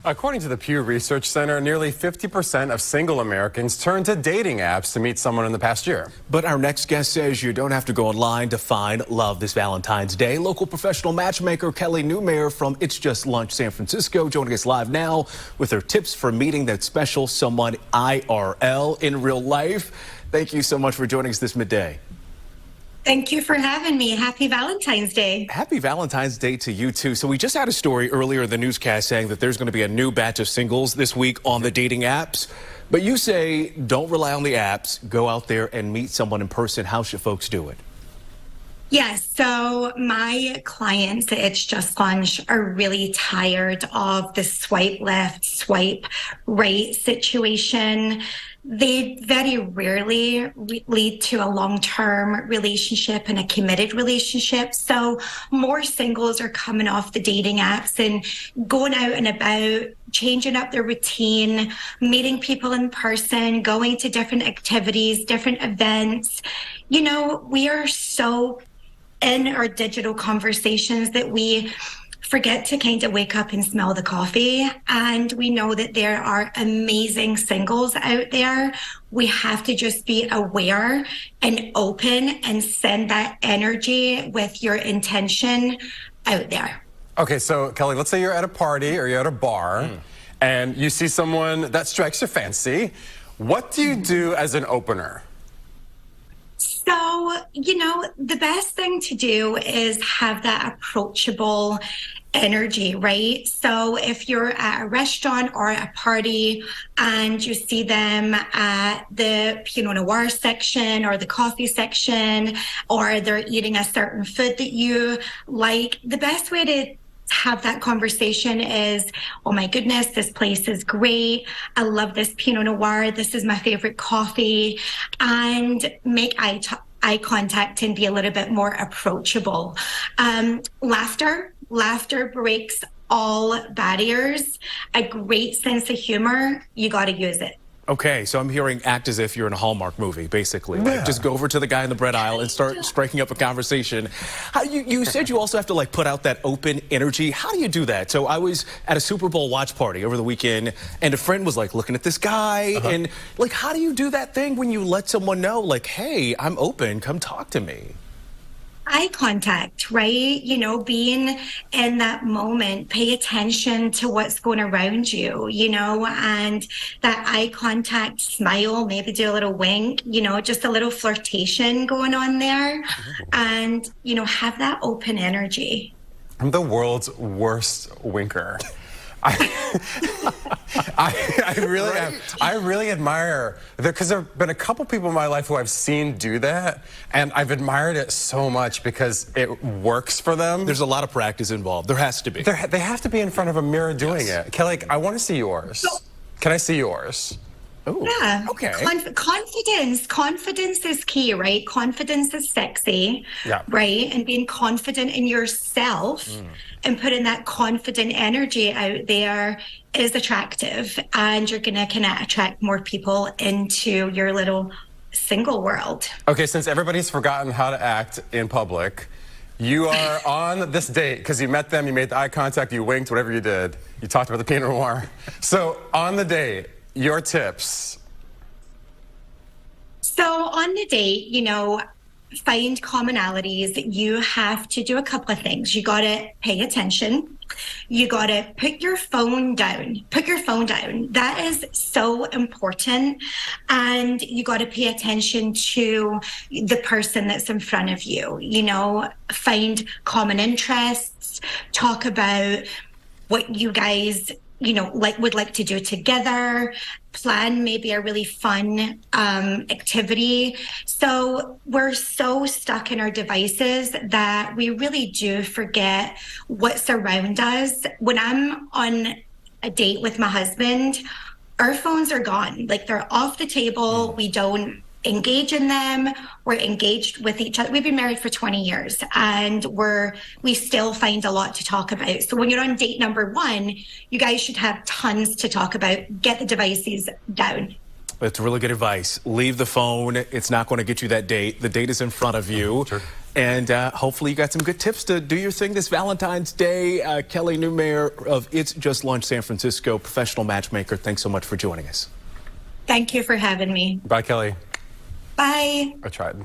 According to the Pew Research Center, nearly 50% of single Americans turn to dating apps to meet someone in the past year. But our next guest says you don't have to go online to find love this Valentine's Day. Local professional matchmaker Kelly Numair from It's Just Lunch San Francisco joining us live now with her tips for meeting that special someone IRL in real life. Thank you so much for joining us this midday. Thank you for having me. Happy Valentine's Day. Happy Valentine's Day to you, too. So we just had a story earlier in the newscast saying that there's going to be a new batch of singles this week on the dating apps. But you say don't rely on the apps. Go out there and meet someone in person. How should folks do it? Yes, so my clients at It's Just Lunch are really tired of the swipe left, swipe right situation. They very rarely lead to a long-term relationship and a committed relationship. So more singles are coming off the dating apps and going out and about, changing up their routine, meeting people in person, going to different activities, different events. You know, we are so in our digital conversations that we forget to kind of wake up and smell the coffee. And we know that there are amazing singles out there. We have to just be aware and open and send that energy with your intention out there. Okay, so Kelly, let's say you're at a party or you're at a bar and you see someone that strikes your fancy. What do you do as an opener? So, you know, the best thing to do is have that approachable energy, right? So if you're at a restaurant or a party and you see them at the Pinot Noir section or the coffee section, or they're eating a certain food that you like, the best way to have that conversation is, oh my goodness, this place is great. I love this Pinot Noir. This is my favorite coffee. And make eye contact and be a little bit more approachable. Laughter breaks all barriers. A great sense of humor, you got to use it. Okay, so I'm hearing act as if you're in a Hallmark movie, basically. Like, just go over to the guy in the bread aisle and start striking up a conversation. You said you also have to put out that open energy. How do you do that? So I was at a Super Bowl watch party over the weekend, and a friend was looking at this guy, and how do you do that thing when you let someone know, hey, I'm open, come talk to me? Eye contact, right? You know, being in that moment, pay attention to what's going around you, you know, and that eye contact, smile, maybe do a little wink, you know, just a little flirtation going on there, and, you know, have that open energy. I'm the world's worst winker. I really am. I really admire, because there have been a couple people in my life who I've seen do that, and I've admired it so much because it works for them. There's a lot of practice involved. There has to be. They have to be in front of a mirror doing it. Kelly, I want to see yours. Can I see yours? Ooh, yeah. Okay. Confidence is key, right? Confidence is sexy, right? And being confident in yourself and putting that confident energy out there is attractive, and you're gonna attract more people into your little single world. Okay, since everybody's forgotten how to act in public, you are on this date because you met them, you made the eye contact, you winked, whatever you did. You talked about the Pinot Noir. So on the date, your tips. So on the date, you know, find commonalities. You have to do a couple of things. You got to pay attention. You got to put your phone down. Put your phone down. That is so important. And you got to pay attention to the person that's in front of you. You know, find common interests. Talk about what you guys would like to do together, plan maybe a really fun activity. So we're so stuck in our devices that we really do forget what's around us. When I'm on a date with my husband, our phones are gone. They're off the table. We don't engage in them. We're engaged with each other. We've been married for 20 years and we still find a lot to talk about. So when you're on date number 1, you guys should have tons to talk about. Get the devices down. That's really good advice. Leave the phone. It's not going to get you that date. The date is in front of you. And hopefully you got some good tips to do your thing this Valentine's Day. Kelly Numair of It's Just Lunch San Francisco, professional matchmaker. Thanks so much for joining us. Thank you for having me. Bye, Kelly. Bye. I tried.